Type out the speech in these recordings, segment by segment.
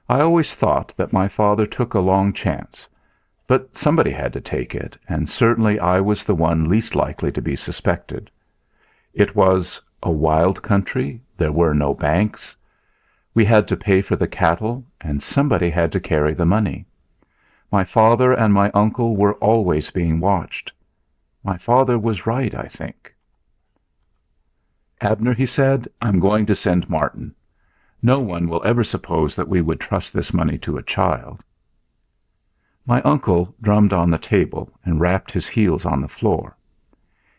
I always thought that my father took a long chance, but somebody had to take it, and certainly I was the one least likely to be suspected. It was a wild country, there were no banks. We had to pay for the cattle, and somebody had to carry the money. My father and my uncle were always being watched. My father was right, I think. "Abner," he said, "I'm going to send Martin. No one will ever suppose that we would trust this money to a child." My uncle drummed on the table and rapped his heels on the floor.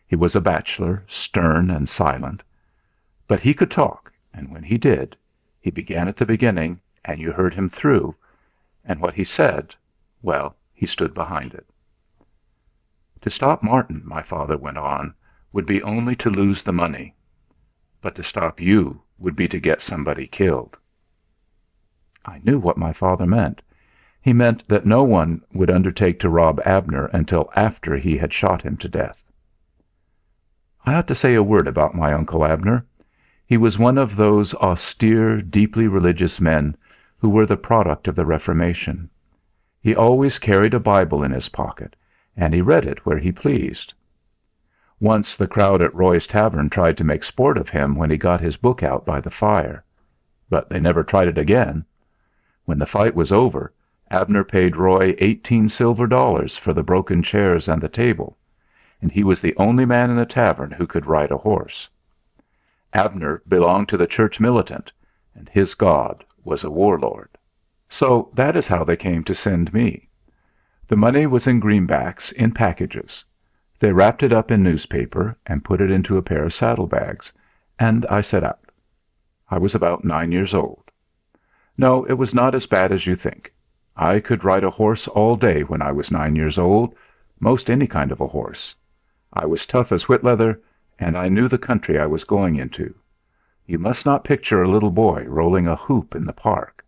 He was a bachelor, stern and silent. But he could talk, and when he did, he began at the beginning, and you heard him through, and what he said, well, he stood behind it. "To stop Martin," my father went on, "would be only to lose the money. But to stop you would be to get somebody killed." I knew what my father meant. He meant that no one would undertake to rob Abner until after he had shot him to death. I ought to say a word about my Uncle Abner. He was one of those austere, deeply religious men who were the product of the Reformation. He always carried a Bible in his pocket, and he read it where he pleased. Once the crowd at Roy's tavern tried to make sport of him when he got his book out by the fire. But they never tried it again. When the fight was over, Abner paid Roy 18 silver dollars for the broken chairs and the table, and he was the only man in the tavern who could ride a horse. Abner belonged to the church militant, and his God was a warlord. So that is how they came to send me. The money was in greenbacks in packages. They wrapped it up in newspaper and put it into a pair of saddlebags, and I set out. I was about 9 years old. No, it was not as bad as you think. I could ride a horse all day when I was 9 years old, most any kind of a horse. I was tough as whitleather, and I knew the country I was going into. You must not picture a little boy rolling a hoop in the park.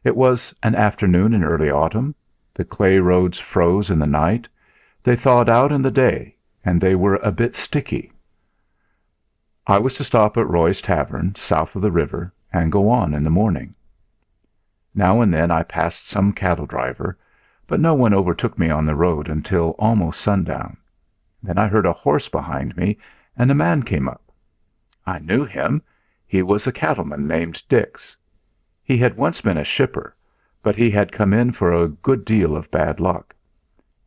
It was an afternoon in early autumn. The clay roads froze in the night. They thawed out in the day, and they were a bit sticky. I was to stop at Roy's tavern, south of the river, and go on in the morning. Now and then I passed some cattle driver, but no one overtook me on the road until almost sundown. Then I heard a horse behind me, and a man came up. I knew him. He was a cattleman named Dix. He had once been a shipper, but he had come in for a good deal of bad luck.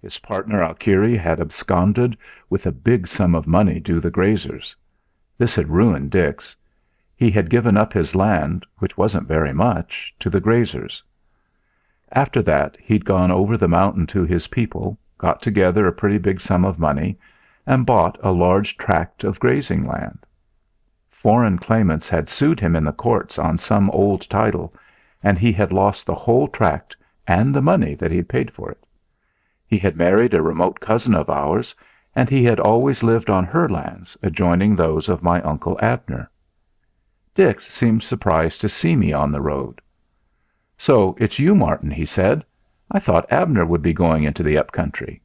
His partner Alkiri had absconded with a big sum of money due the grazers. This had ruined Dix. He had given up his land, which wasn't very much, to the grazers. After that he'd gone over the mountain to his people, got together a pretty big sum of money, and bought a large tract of grazing land. Foreign claimants had sued him in the courts on some old title, and he had lost the whole tract and the money that he'd paid for it. He had married a remote cousin of ours, and he had always lived on her lands, adjoining those of my Uncle Abner. Dix seemed surprised to see me on the road. "So it's you, Martin," he said. "I thought Abner would be going into the up country."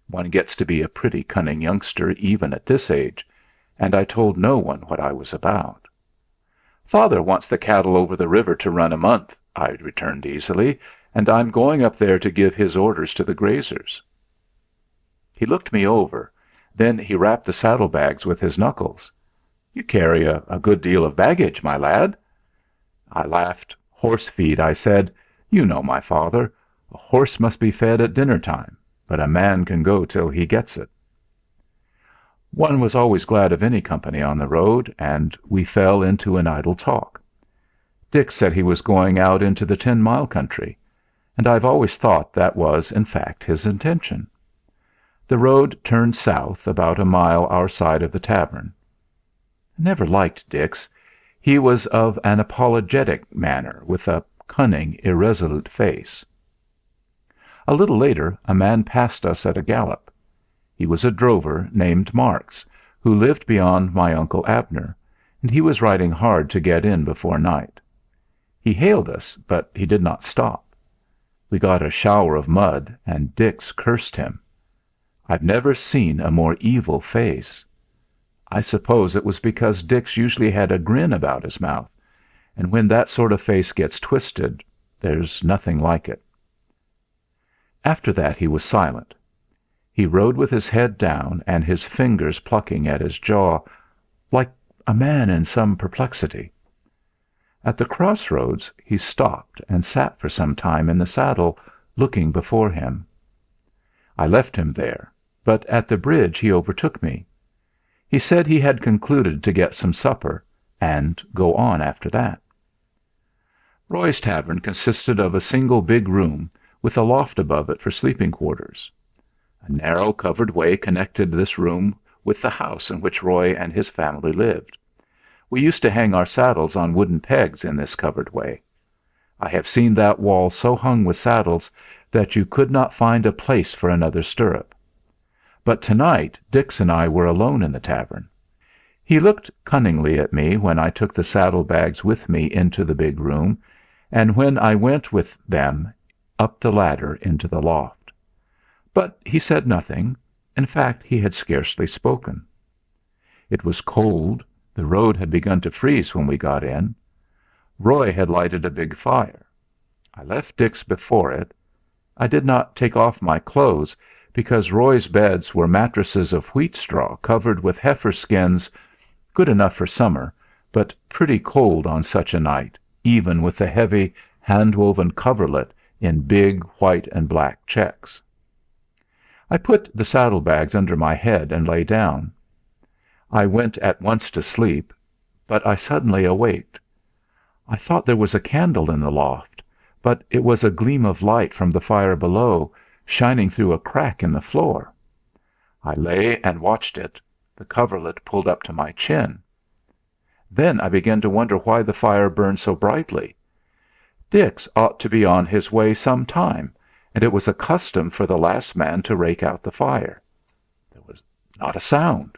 One gets to be a pretty cunning youngster even at this age, and I told no one what I was about. "Father wants the cattle over the river to run a month," I returned easily, "and I'm going up there to give his orders to the grazers." He looked me over, then he rapped the saddlebags with his knuckles. "You carry a good deal of baggage, my lad." I laughed. "Horse feed," I said. "You know my father. A horse must be fed at dinner time, but a man can go till he gets it." One was always glad of any company on the road, and we fell into an idle talk. Dick said he was going out into the 10 Mile country, and I've always thought that was, in fact, his intention. The road turned south about a mile our side of the tavern. I never liked Dix. He was of an apologetic manner, with a cunning, irresolute face. A little later a man passed us at a gallop. He was a drover named Marks, who lived beyond my Uncle Abner, and he was riding hard to get in before night. He hailed us, but he did not stop. We got a shower of mud, and Dix cursed him. I've never seen a more evil face. I suppose it was because Dix usually had a grin about his mouth, and when that sort of face gets twisted, there's nothing like it. After that he was silent. He rode with his head down and his fingers plucking at his jaw, like a man in some perplexity. At the crossroads he stopped and sat for some time in the saddle, looking before him. I left him there, but at the bridge he overtook me. He said he had concluded to get some supper, and go on after that. Roy's tavern consisted of a single big room, with a loft above it for sleeping quarters. A narrow covered way connected this room with the house in which Roy and his family lived. We used to hang our saddles on wooden pegs in this covered way. I have seen that wall so hung with saddles that you could not find a place for another stirrup. But tonight Dix and I were alone in the tavern. He looked cunningly at me when I took the saddle bags with me into the big room, and when I went with them up the ladder into the loft. But he said nothing; in fact, he had scarcely spoken. It was cold. The road had begun to freeze when we got in. Roy had lighted a big fire. I left Dix before it. I did not take off my clothes, because Roy's beds were mattresses of wheat straw covered with heifer skins, good enough for summer, but pretty cold on such a night, even with the heavy hand-woven coverlet in big white and black checks. I put the saddlebags under my head and lay down. I went at once to sleep, but I suddenly awaked. I thought there was a candle in the loft, but it was a gleam of light from the fire below, shining through a crack in the floor. I lay and watched it, the coverlet pulled up to my chin. Then I began to wonder why the fire burned so brightly. Dix ought to be on his way some time, and it was a custom for the last man to rake out the fire. There was not a sound.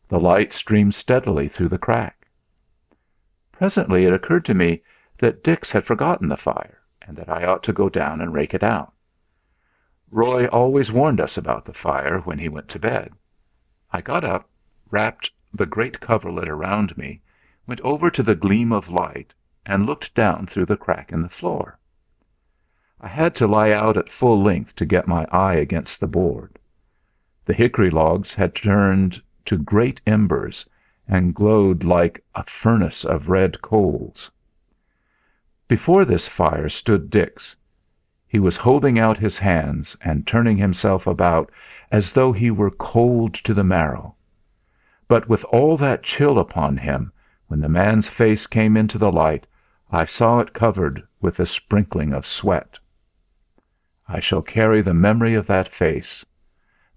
The light streamed steadily through the crack. Presently it occurred to me that Dix had forgotten the fire, and that I ought to go down and rake it out. Roy always warned us about the fire when he went to bed. I got up, wrapped the great coverlet around me, went over to the gleam of light, and looked down through the crack in the floor. I had to lie out at full length to get my eye against the board. The hickory logs had turned to great embers, and glowed like a furnace of red coals. Before this fire stood Dix. He was holding out his hands and turning himself about as though he were cold to the marrow. But with all that chill upon him, when the man's face came into the light, I saw it covered with a sprinkling of sweat. I shall carry the memory of that face.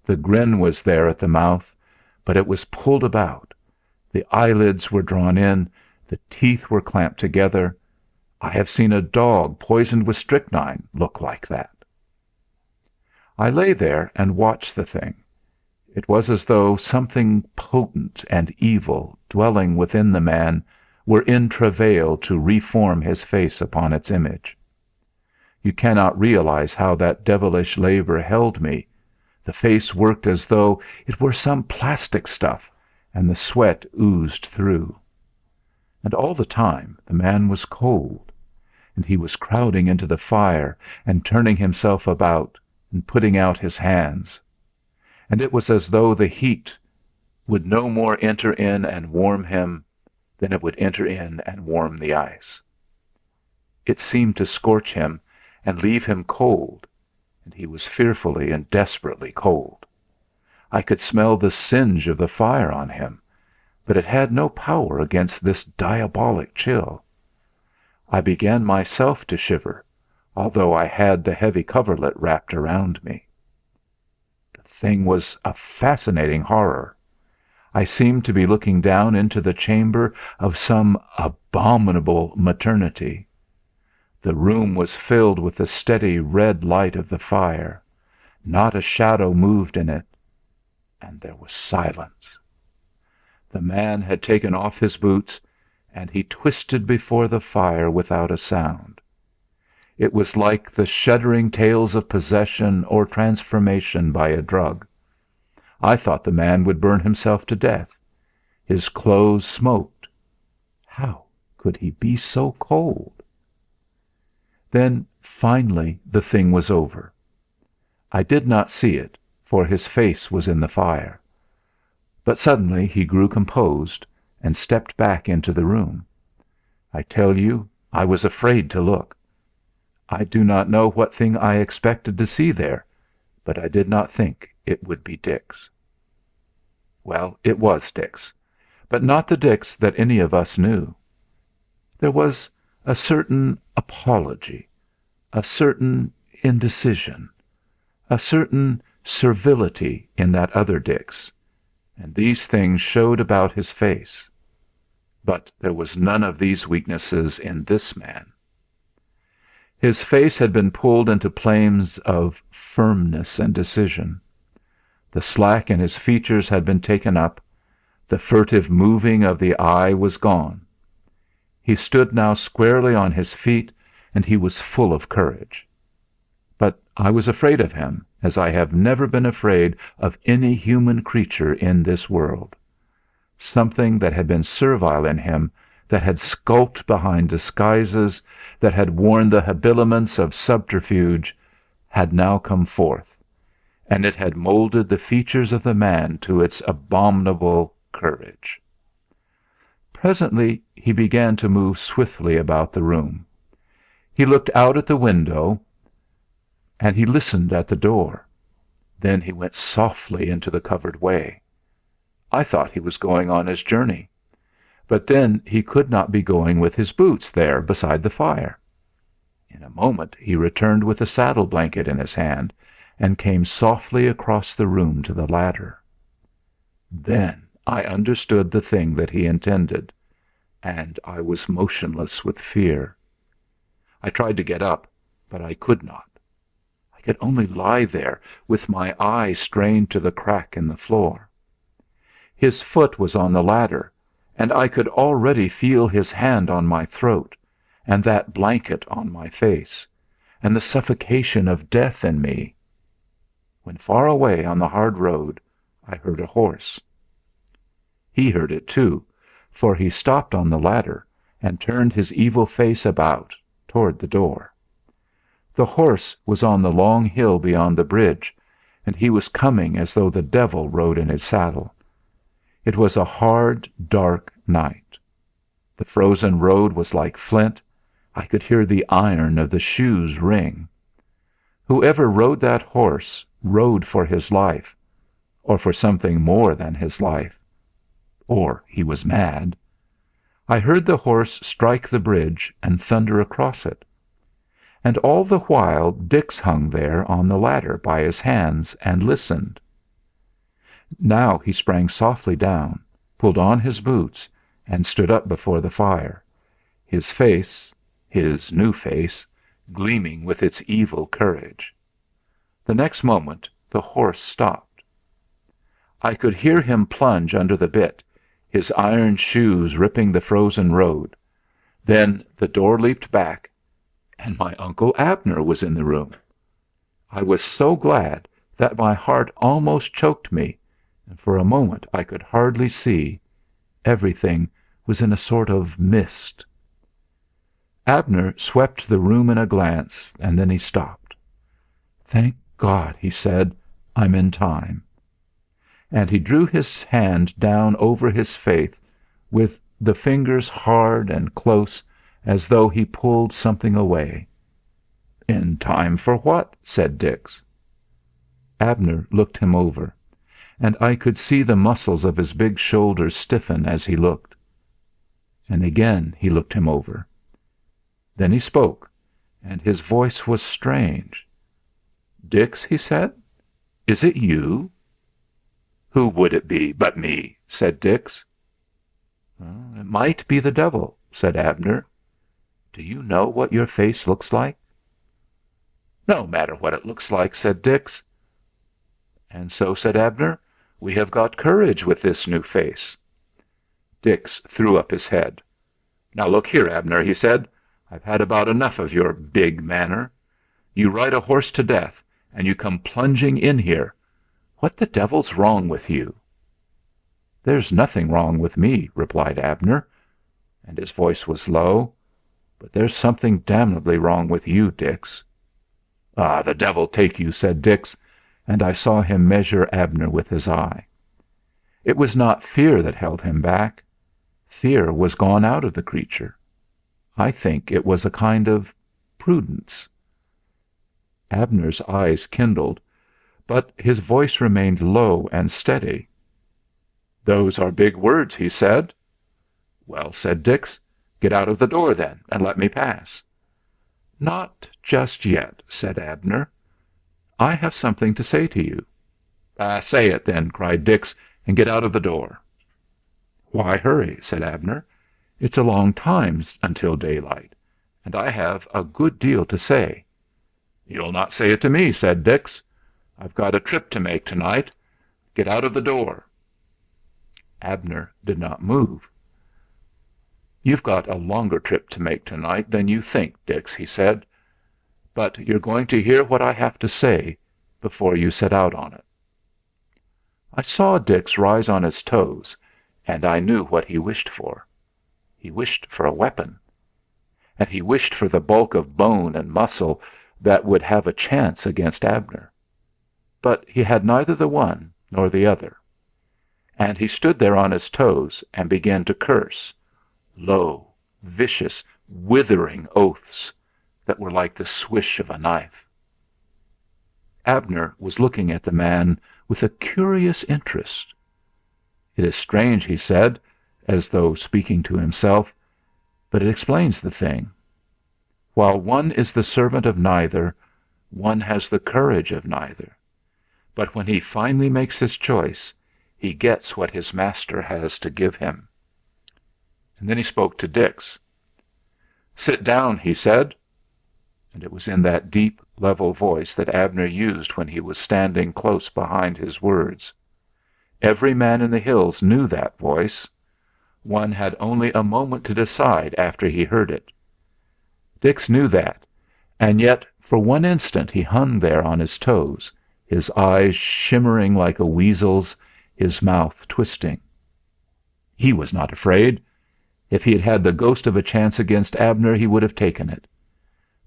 The grin was there at the mouth, but it was pulled about. The eyelids were drawn in, the teeth were clamped together. I have seen a dog poisoned with strychnine look like that. I lay there and watched the thing. It was as though something potent and evil dwelling within the man were in travail to reform his face upon its image. You cannot realize how that devilish labor held me. The face worked as though it were some plastic stuff, and the sweat oozed through. And all the time the man was cold, and he was crowding into the fire and turning himself about and putting out his hands. And it was as though the heat would no more enter in and warm him than it would enter in and warm the ice. It seemed to scorch him and leave him cold, and he was fearfully and desperately cold. I could smell the singe of the fire on him, but it had no power against this diabolic chill. I began myself to shiver, although I had the heavy coverlet wrapped around me. The thing was a fascinating horror. I seemed to be looking down into the chamber of some abominable maternity. The room was filled with the steady red light of the fire. Not a shadow moved in it, and there was silence. The man had taken off his boots, and he twisted before the fire without a sound. It was like the shuddering tales of possession or transformation by a drug. I thought the man would burn himself to death. His clothes smoked. How could he be so cold? Then finally the thing was over. I did not see it, for his face was in the fire. But suddenly he grew composed, and stepped back into the room. I tell you, I was afraid to look. I do not know what thing I expected to see there, but I did not think it would be Dix. Well, it was Dix, but not the Dix that any of us knew. There was a certain apology, a certain indecision, a certain servility in that other Dix, and these things showed about his face. But there was none of these weaknesses in this man. His face had been pulled into planes of firmness and decision. The slack in his features had been taken up, the furtive moving of the eye was gone. He stood now squarely on his feet, and he was full of courage. But I was afraid of him, as I have never been afraid of any human creature in this world. Something that had been servile in him, that had skulked behind disguises, that had worn the habiliments of subterfuge, had now come forth, and it had moulded the features of the man to its abominable courage. Presently he began to move swiftly about the room. He looked out at the window, and he listened at the door. Then he went softly into the covered way. I thought he was going on his journey. But then he could not be going with his boots there beside the fire. In a moment he returned with a saddle blanket in his hand, and came softly across the room to the ladder. Then I understood the thing that he intended, and I was motionless with fear. I tried to get up, but I could not. I could only lie there, with my eye strained to the crack in the floor. His foot was on the ladder, and I could already feel his hand on my throat, and that blanket on my face, and the suffocation of death in me, when far away on the hard road I heard a horse. He heard it too, for he stopped on the ladder and turned his evil face about toward the door. The horse was on the long hill beyond the bridge, and he was coming as though the devil rode in his saddle. It was a hard, dark night. The frozen road was like flint. I could hear the iron of the shoes ring. Whoever rode that horse rode for his life, or for something more than his life. Or he was mad. I heard the horse strike the bridge and thunder across it. And all the while Dix hung there on the ladder by his hands and listened. Now he sprang softly down, pulled on his boots, and stood up before the fire, his face, his new face, gleaming with its evil courage. The next moment the horse stopped. I could hear him plunge under the bit, his iron shoes ripping the frozen road. Then the door leaped back, and my Uncle Abner was in the room. I was so glad that my heart almost choked me, and for a moment I could hardly see. Everything was in a sort of mist. Abner swept the room in a glance, and then he stopped. "Thank God," he said, "I'm in time." And he drew his hand down over his face, with the fingers hard and close, as though he pulled something away. "In time for what?" said Dix. Abner looked him over, and I could see the muscles of his big shoulders stiffen as he looked. And again he looked him over. Then he spoke, and his voice was strange. "Dix," he said, "is it you?" "Who would it be but me?" said Dix. "It might be the devil," said Abner. "Do you know what your face looks like?" "No matter what it looks like," said Dix. "And so," said Abner, "we have got courage with this new face." Dix threw up his head. "Now look here, Abner," he said, "I've had about enough of your big manner. You ride a horse to death, and you come plunging in here. What the devil's wrong with you?" "There's nothing wrong with me," replied Abner. and his voice was low. "But there's something damnably wrong with you, Dix." "Ah, the devil take you!" said Dix, and I saw him measure Abner with his eye. It was not fear that held him back. Fear was gone out of the creature. I think it was a kind of prudence. Abner's eyes kindled, but his voice remained low and steady. "Those are big words," he said. "Well," said Dix, "get out of the door, then, and let me pass." "Not just yet," said Abner. "I have something to say to you." "Say it, then," cried Dix, "and get out of the door." "Why hurry?" said Abner. "It's a long time until daylight, and I have a good deal to say." "You'll not say it to me," said Dix. "I've got a trip to make tonight. Get out of the door." Abner did not move. "You've got a longer trip to make tonight than you think, Dix," he said. "But you're going to hear what I have to say before you set out on it." I saw Dix rise on his toes, and I knew what he wished for. He wished for a weapon. And he wished for the bulk of bone and muscle that would have a chance against Abner. But he had neither the one nor the other. And he stood there on his toes and began to curse, low, vicious, withering oaths that were like the swish of a knife. Abner was looking at the man with a curious interest. "It is strange," he said, as though speaking to himself, "but it explains the thing. While one is the servant of neither, one has the courage of neither. But when he finally makes his choice, he gets what his master has to give him." And then he spoke to Dix. "Sit down," he said, and it was in that deep, level voice that Abner used when he was standing close behind his words. Every man in the hills knew that voice. One had only a moment to decide after he heard it. Dix knew that, and yet for one instant he hung there on his toes, his eyes shimmering like a weasel's, his mouth twisting. He was not afraid. If he had had the ghost of a chance against Abner, he would have taken it.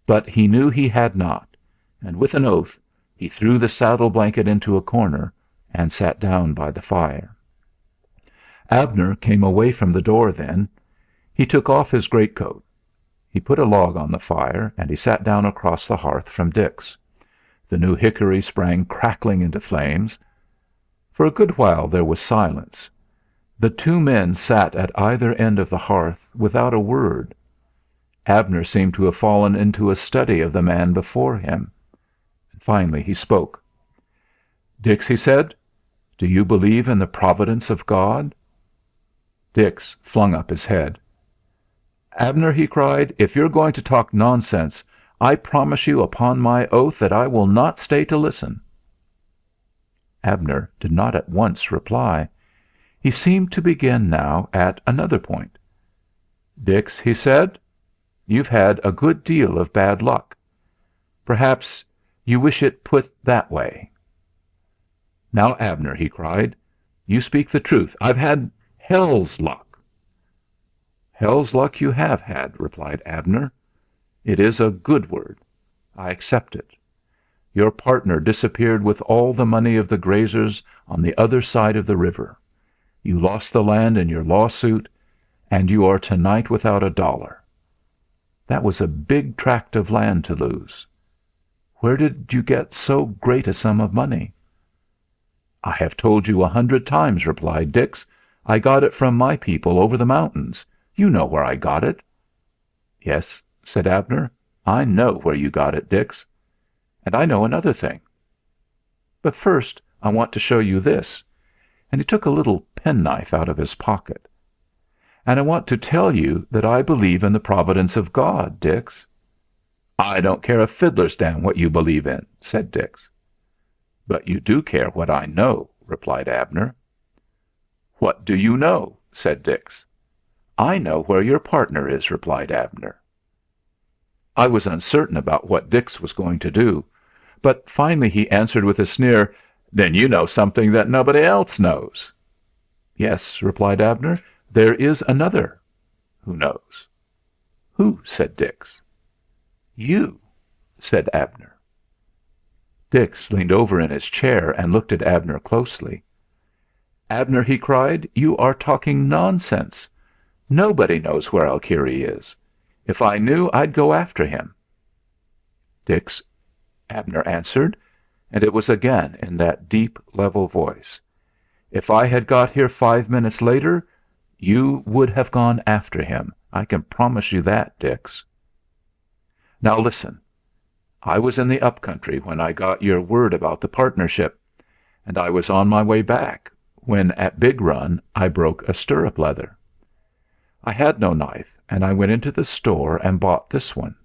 But he knew he had not, and with an oath he threw the saddle blanket into a corner and sat down by the fire. Abner came away from the door then. He took off his greatcoat. He put a log on the fire, and he sat down across the hearth from Dix. The new hickory sprang crackling into flames. For a good while there was silence. The two men sat at either end of the hearth without a word. Abner seemed to have fallen into a study of the man before him. Finally he spoke. "Dix," he said, "do you believe in the providence of God?" Dix flung up his head. "Abner," he cried, "if you're going to talk nonsense, I promise you upon my oath that I will not stay to listen." Abner did not at once reply. He seemed to begin now at another point. "Dix," he said, "you've had a good deal of bad luck. Perhaps you wish it put that way." "Now, Abner," he cried, "you speak the truth. I've had hell's luck." "Hell's luck you have had," replied Abner. "It is a good word. I accept it. Your partner disappeared with all the money of the grazers on the other side of the river. You lost the land in your lawsuit, and you are tonight without a dollar. That was a big tract of land to lose. Where did you get so great a sum of money?" "I have told you 100 times," replied Dix. "I got it from my people over the mountains. You know where I got it." "Yes," said Abner, "I know where you got it, Dix. And I know another thing. But first I want to show you this," and he took a little penknife out of his pocket. "And I want to tell you that I believe in the providence of God, Dix." "I don't care a fiddler's damn what you believe in," said Dix. "But you do care what I know," replied Abner. "What do you know?" said Dix. "I know where your partner is," replied Abner. I was uncertain about what Dix was going to do, but finally he answered with a sneer: "Then you know something that nobody else knows." "Yes," replied Abner, "there is another." Who knows?" "Who?" said Dix. "You," said Abner. Dix leaned over in his chair and looked at Abner closely. "Abner," he cried, "you are talking nonsense. Nobody knows where Alkiri is. If I knew, I'd go after him." "Dix," Abner answered, and it was again in that deep, level voice, "if I had got here 5 minutes later, you would have gone after him. I can promise you that, Dix. Now listen. I was in the up country when I got your word about the partnership, and I was on my way back when at Big Run I broke a stirrup leather. I had no knife, and I went into the store and bought this one.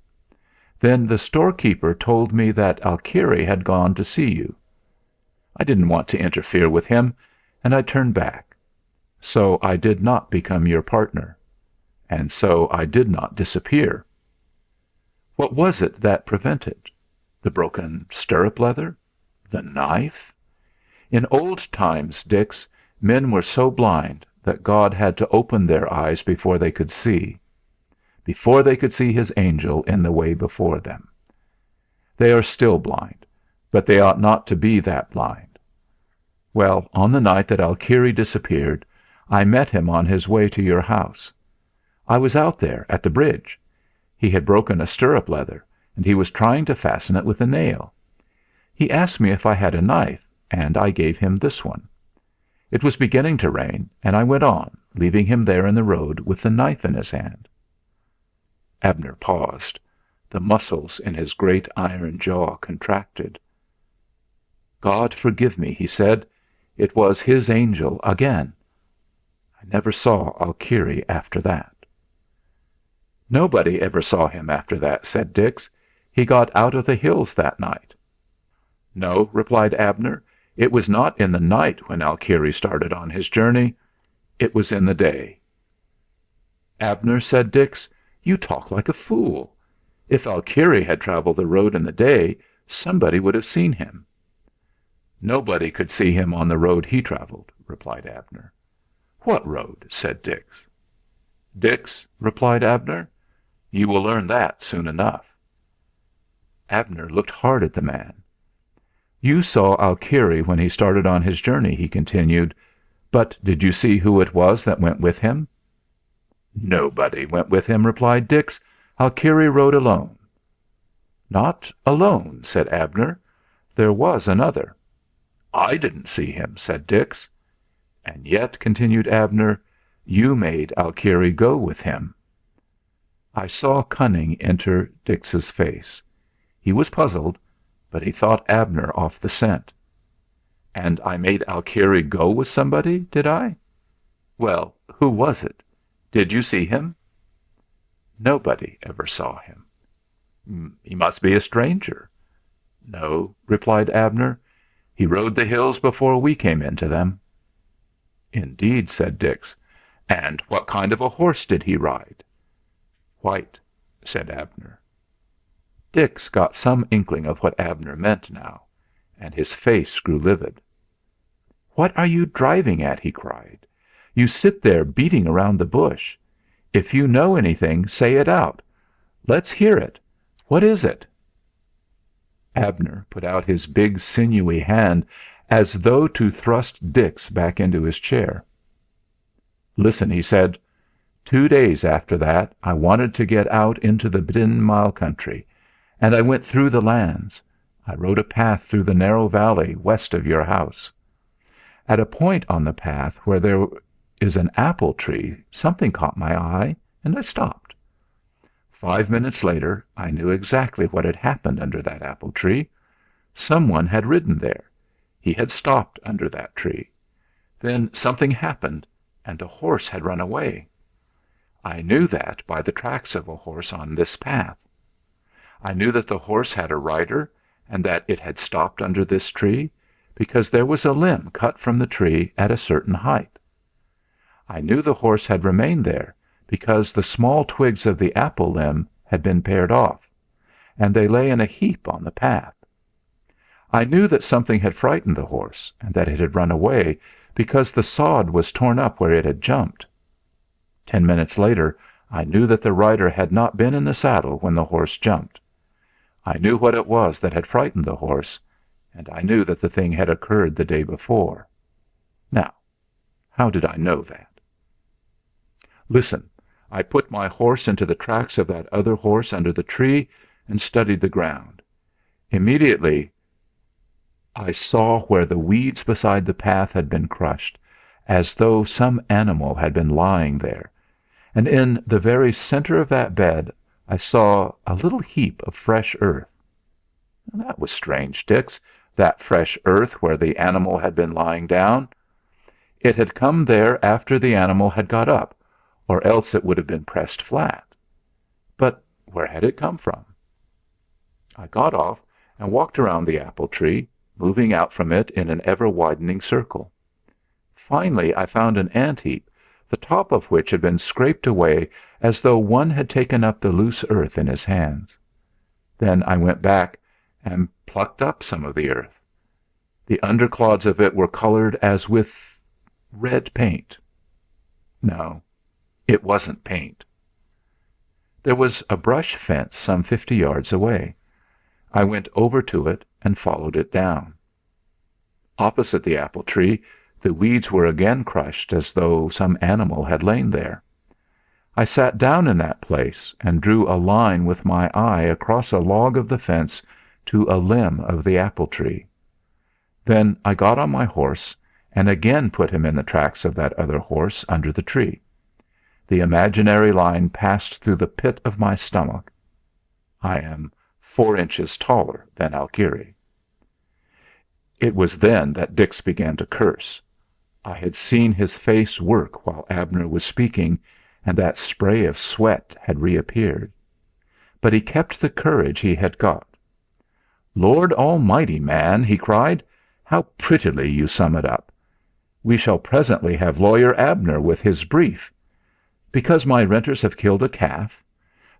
Then the storekeeper told me that Alkiri had gone to see you. I didn't want to interfere with him, and I turned back. So I did not become your partner, and so I did not disappear. What was it that prevented? The broken stirrup leather? The knife? In old times, Dix, men were so blind that God had to open their eyes before they could see His angel in the way before them. They are still blind, but they ought not to be that blind. Well, on the night that Alkiri disappeared, I met him on his way to your house. I was out there at the bridge. He had broken a stirrup leather, and he was trying to fasten it with a nail. He asked me if I had a knife, and I gave him this one. It was beginning to rain, and I went on, leaving him there in the road with the knife in his hand." Abner paused. The muscles in his great iron jaw contracted. "God forgive me," he said. "It was His angel again. I never saw Alkiri after that." "Nobody ever saw him after that," said Dix. "He got out of the hills that night." "No," replied Abner. "It was not in the night when Alkiri started on his journey. It was in the day." "Abner," said Dix, "you talk like a fool. If Alkiri had travelled the road in the day, somebody would have seen him." "Nobody could see him on the road he travelled," replied Abner. "What road?" said Dix. "Dix," replied Abner, "you will learn that soon enough." Abner looked hard at the man. "You saw Alkiri when he started on his journey," he continued, "but did you see who it was that went with him?" "Nobody went with him," replied Dix. "Alkiri rode alone." "Not alone," said Abner. "There was another." "I didn't see him," said Dix. "And yet," continued Abner, "you made Alkiri go with him." I saw cunning enter Dix's face. He was puzzled, but he thought Abner off the scent. "And I made Alkiri go with somebody, did I? Well, who was it? Did you see him?" "Nobody ever saw him." "He must be a stranger." "No," replied Abner. "He rode the hills before we came into them." "Indeed," said Dix. "And what kind of a horse did he ride?" "White," said Abner. Dix got some inkling of what Abner meant now, and his face grew livid. "What are you driving at?" he cried. "You sit there beating around the bush. If you know anything, say it out. Let's hear it. What is it?" Abner put out his big sinewy hand as though to thrust Dix back into his chair. "Listen," he said. "2 days after that I wanted to get out into the 10 Mile country, and I went through the lands. I rode a path through the narrow valley west of your house. At a point on the path where there is an apple tree something caught my eye, and I stopped. 5 minutes later I knew exactly what had happened under that apple tree. Someone had ridden there. He had stopped under that tree. Then something happened, and the horse had run away. I knew that by the tracks of a horse on this path. I knew that the horse had a rider, and that it had stopped under this tree, because there was a limb cut from the tree at a certain height. I knew the horse had remained there, because the small twigs of the apple limb had been pared off, and they lay in a heap on the path. I knew that something had frightened the horse, and that it had run away, because the sod was torn up where it had jumped. 10 minutes later I knew that the rider had not been in the saddle when the horse jumped. I knew what it was that had frightened the horse, and I knew that the thing had occurred the day before. Now, how did I know that? Listen, I put my horse into the tracks of that other horse under the tree and studied the ground. Immediately I saw where the weeds beside the path had been crushed, as though some animal had been lying there, and in the very center of that bed I saw a little heap of fresh earth. That was strange, Dix, that fresh earth where the animal had been lying down. It had come there after the animal had got up, or else it would have been pressed flat. But where had it come from? I got off and walked around the apple tree, moving out from it in an ever-widening circle. Finally I found an ant heap, the top of which had been scraped away as though one had taken up the loose earth in his hands. Then I went back and plucked up some of the earth. The underclods of it were colored as with red paint. No, it wasn't paint. There was a brush fence some 50 yards away. I went over to it and followed it down. Opposite the apple tree, the weeds were again crushed as though some animal had lain there. I sat down in that place and drew a line with my eye across a log of the fence to a limb of the apple tree. Then I got on my horse and again put him in the tracks of that other horse under the tree. The imaginary line passed through the pit of my stomach. I am 4 inches taller than Alkiri. It was then that Dix began to curse. I had seen his face work while Abner was speaking, and that spray of sweat had reappeared. But he kept the courage he had got. "Lord Almighty, man!" he cried. "How prettily you sum it up! We shall presently have Lawyer Abner with his brief. Because my renters have killed a calf,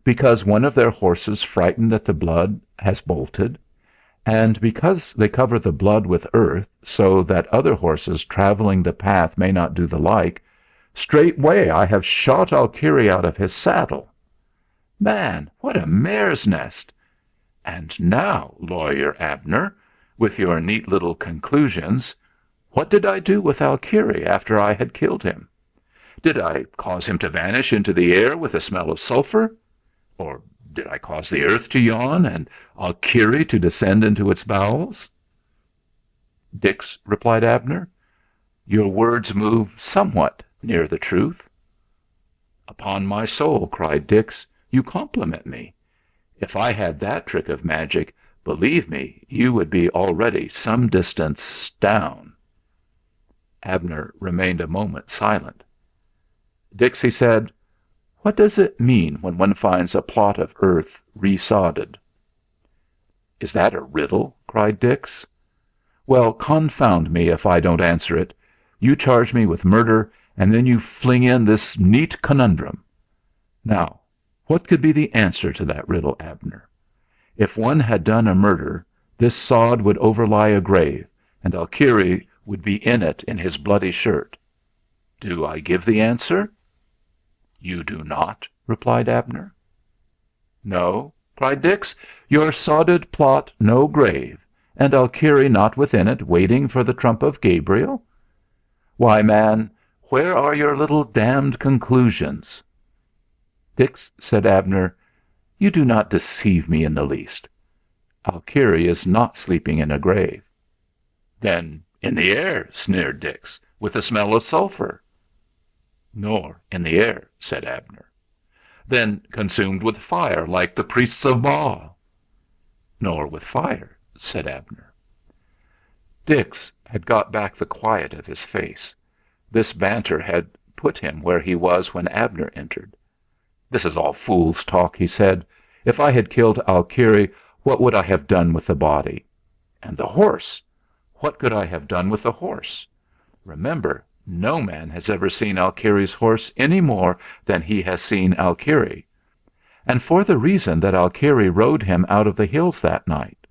because one of their horses frightened at the blood has bolted, and because they cover the blood with earth so that other horses travelling the path may not do the like, straightway I have shot Alkiri out of his saddle. Man, what a mare's nest! And now, Lawyer Abner, with your neat little conclusions, what did I do with Alkiri after I had killed him? Did I cause him to vanish into the air with a smell of sulphur? Or did I cause the earth to yawn and Alkiri to descend into its bowels?" "Dix," replied Abner, "your words move somewhat near the truth." "Upon my soul," cried Dix, "you compliment me. If I had that trick of magic, believe me, you would be already some distance down." Abner remained a moment silent. "Dix," he said, "what does it mean when one finds a plot of earth resodded?" "Is that a riddle?" cried Dix. "Well, confound me if I don't answer it. You charge me with murder, and then you fling in this neat conundrum. Now, what could be the answer to that riddle, Abner? If one had done a murder, this sod would overlie a grave, and Alkiri would be in it in his bloody shirt. Do I give the answer?" "You do not," replied Abner. "No," cried Dix, "your sodded plot no grave, and Alkiri not within it waiting for the trump of Gabriel? Why, man, where are your little damned conclusions?" "Dix," said Abner, "you do not deceive me in the least. Alkiri is not sleeping in a grave." "Then in the air," sneered Dix, "with the smell of sulphur." "Nor in the air," said Abner. "Then consumed with fire, like the priests of Baal." "Nor with fire," said Abner. Dix had got back the quiet of his face. This banter had put him where he was when Abner entered. "This is all fool's talk," he said. "If I had killed Alkiri, what would I have done with the body? And the horse, what could I have done with the horse? Remember, no man has ever seen Alkiri's horse any more than he has seen Alkiri, and for the reason that Alkiri rode him out of the hills that night.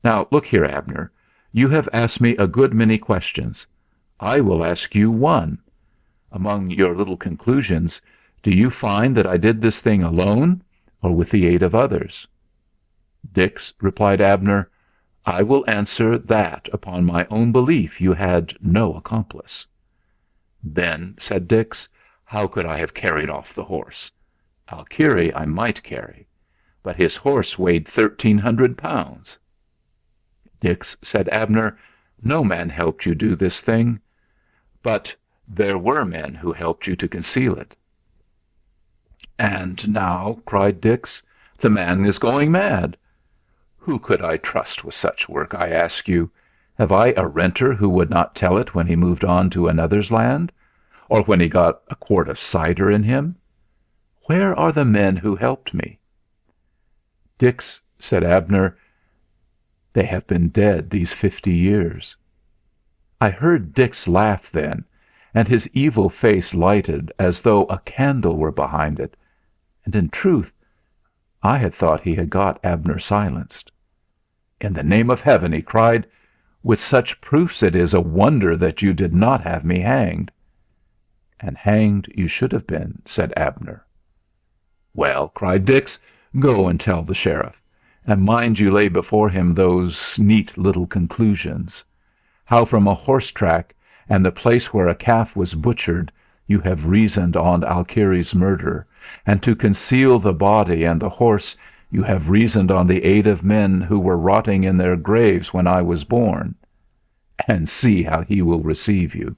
Now, look here, Abner, you have asked me a good many questions. I will ask you one. Among your little conclusions, Do you find that I did this thing alone, or with the aid of others?" "Dix," replied Abner, "I will answer that upon my own belief you had no accomplice." "Then," said Dix, "how could I have carried off the horse? Alkiri I might carry, but his horse weighed 1,300 pounds." "Dix," said Abner, "no man helped you do this thing, but there were men who helped you to conceal it." "And now," cried Dix, "the man is going mad. Who could I trust with such work, I ask you? Have I a renter who would not tell it when he moved on to another's land, or when he got a quart of cider in him? Where are the men who helped me?" "Dix," said Abner, "they have been dead these 50 years." I heard Dix laugh then, and his evil face lighted as though a candle were behind it, and in truth I had thought he had got Abner silenced. "In the name of Heaven," he cried, "with such proofs it is a wonder that you did not have me hanged." "And hanged you should have been," said Abner. "Well," cried Dix, "go and tell the sheriff, and mind you lay before him those neat little conclusions. How from a horse track, and the place where a calf was butchered, you have reasoned on Alkiri's murder, and to conceal the body and the horse you have reasoned on the aid of men who were rotting in their graves when I was born. And see how he will receive you."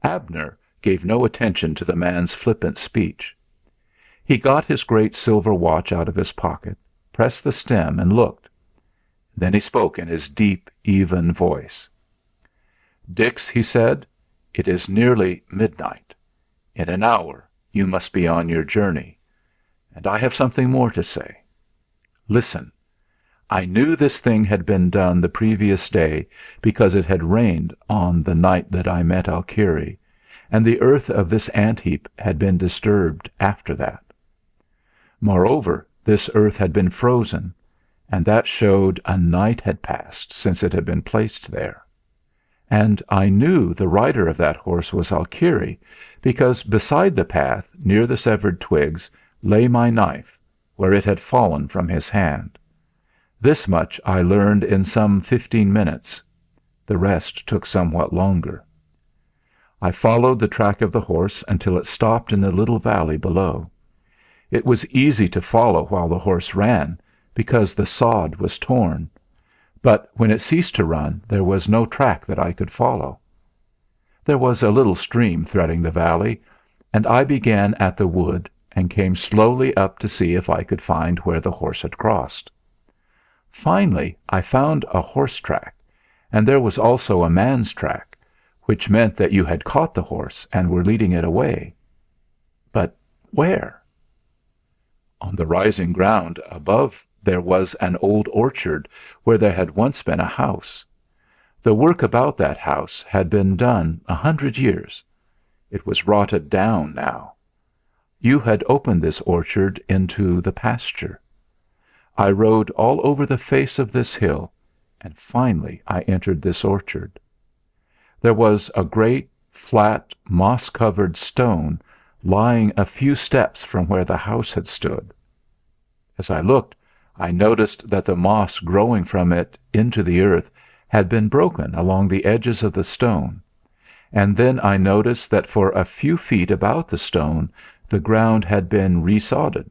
Abner gave no attention to the man's flippant speech. He got his great silver watch out of his pocket, pressed the stem, and looked. Then he spoke in his deep, even voice. "Dix," he said, "it is nearly midnight. In an hour you must be on your journey. And I have something more to say. Listen. I knew this thing had been done the previous day because it had rained on the night that I met Alkiri, and the earth of this ant heap had been disturbed after that. Moreover, this earth had been frozen, and that showed a night had passed since it had been placed there. And I knew the rider of that horse was Alkiri, because beside the path, near the severed twigs, lay my knife, where it had fallen from his hand. This much I learned in some 15 minutes. The rest took somewhat longer. I followed the track of the horse until it stopped in the little valley below. It was easy to follow while the horse ran, because the sod was torn, but when it ceased to run there was no track that I could follow. There was a little stream threading the valley, and I began at the wood and came slowly up to see if I could find where the horse had crossed. Finally I found a horse track, and there was also a man's track, which meant that you had caught the horse and were leading it away. But where? On the rising ground above there was an old orchard where there had once been a house. The work about that house had been done 100 years. It was rotted down now. You had opened this orchard into the pasture. I rode all over the face of this hill, and finally I entered this orchard. There was a great, flat, moss-covered stone lying a few steps from where the house had stood. As I looked, I noticed that the moss growing from it into the earth had been broken along the edges of the stone, and then I noticed that for a few feet about the stone the ground had been resodded.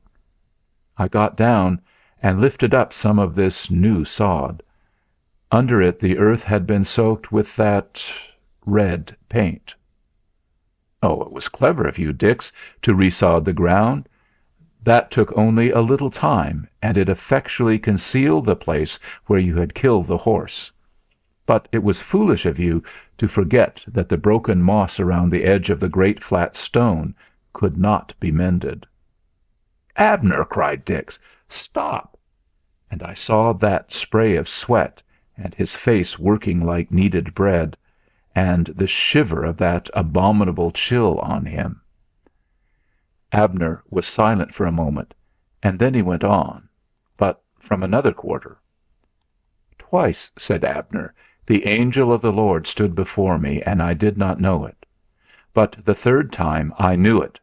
I got down and lifted up some of this new sod. Under it the earth had been soaked with that red paint. Oh, it was clever of you, Dix, to resod the ground. That took only a little time, and it effectually concealed the place where you had killed the horse. But it was foolish of you to forget that the broken moss around the edge of the great flat stone could not be mended." "Abner," cried Dix, "stop!" And I saw that spray of sweat, and his face working like kneaded bread, and the shiver of that abominable chill on him. Abner was silent for a moment, and then he went on, but from another quarter. "Twice," said Abner, "the angel of the Lord stood before me, and I did not know it. But the third time I knew it.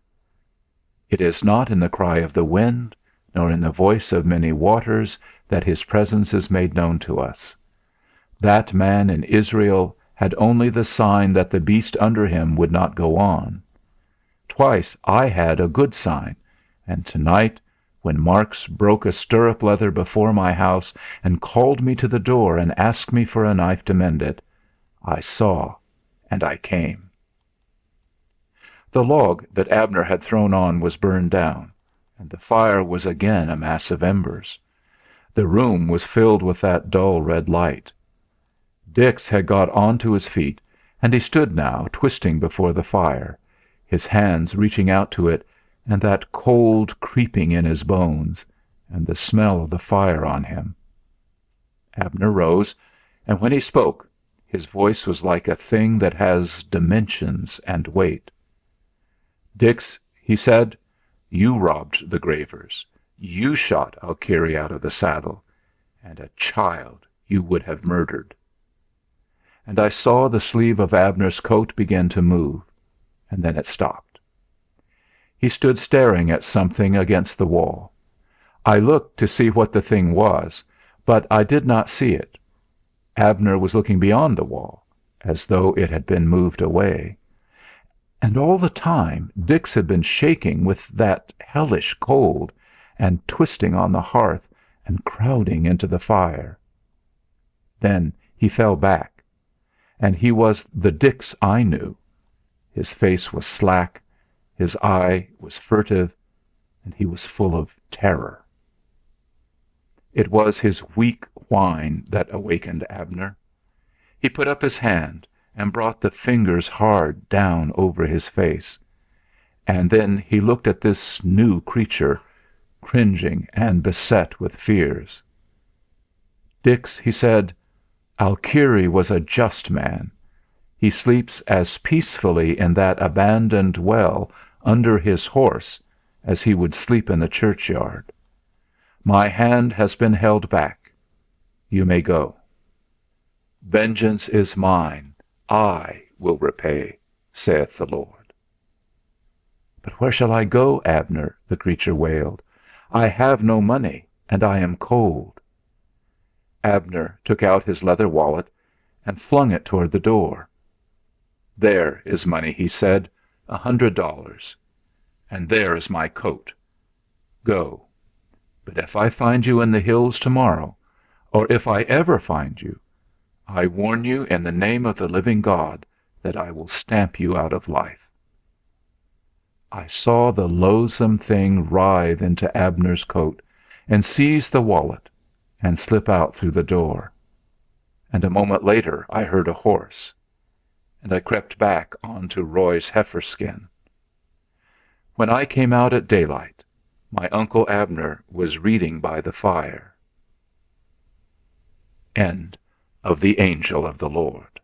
It is not in the cry of the wind, nor in the voice of many waters, that His presence is made known to us. That man in Israel had only the sign that the beast under him would not go on. Twice I had a good sign, and tonight, when Marks broke a stirrup leather before my house and called me to the door and asked me for a knife to mend it, I saw and I came. The log that Abner had thrown on was burned down, and the fire was again a mass of embers. The room was filled with that dull red light. Dix had got on to his feet, and he stood now twisting before the fire, his hands reaching out to it, and that cold creeping in his bones, and the smell of the fire on him. Abner rose, and when he spoke, his voice was like a thing that has dimensions and weight. "Dix," he said, "you robbed the gravers. You shot Alkiri out of the saddle, and a child you would have murdered." And I saw the sleeve of Abner's coat begin to move, and then it stopped. He stood staring at something against the wall. I looked to see what the thing was, but I did not see it. Abner was looking beyond the wall, as though it had been moved away. And all the time Dix had been shaking with that hellish cold, and twisting on the hearth, and crowding into the fire. Then he fell back, and he was the Dix I knew. His face was slack, his eye was furtive, and he was full of terror. It was his weak whine that awakened Abner. He put up his hand and brought the fingers hard down over his face. And then he looked at this new creature, cringing and beset with fears. "Dix," he said, "Alkiri was a just man. He sleeps as peacefully in that abandoned well under his horse as he would sleep in the churchyard. My hand has been held back. You may go. Vengeance is mine, I will repay, saith the Lord." "But where shall I go, Abner?" the creature wailed. "I have no money, and I am cold." Abner took out his leather wallet and flung it toward the door. "There is money," he said, $100. "And there is my coat. Go. But if I find you in the hills tomorrow, or if I ever find you, I warn you in the name of the living God that I will stamp you out of life." I saw the loathsome thing writhe into Abner's coat, and seize the wallet, and slip out through the door. And a moment later I heard a horse, and I crept back on to Roy's heifer skin. When I came out at daylight, my Uncle Abner was reading by the fire. End of The Angel of the Lord.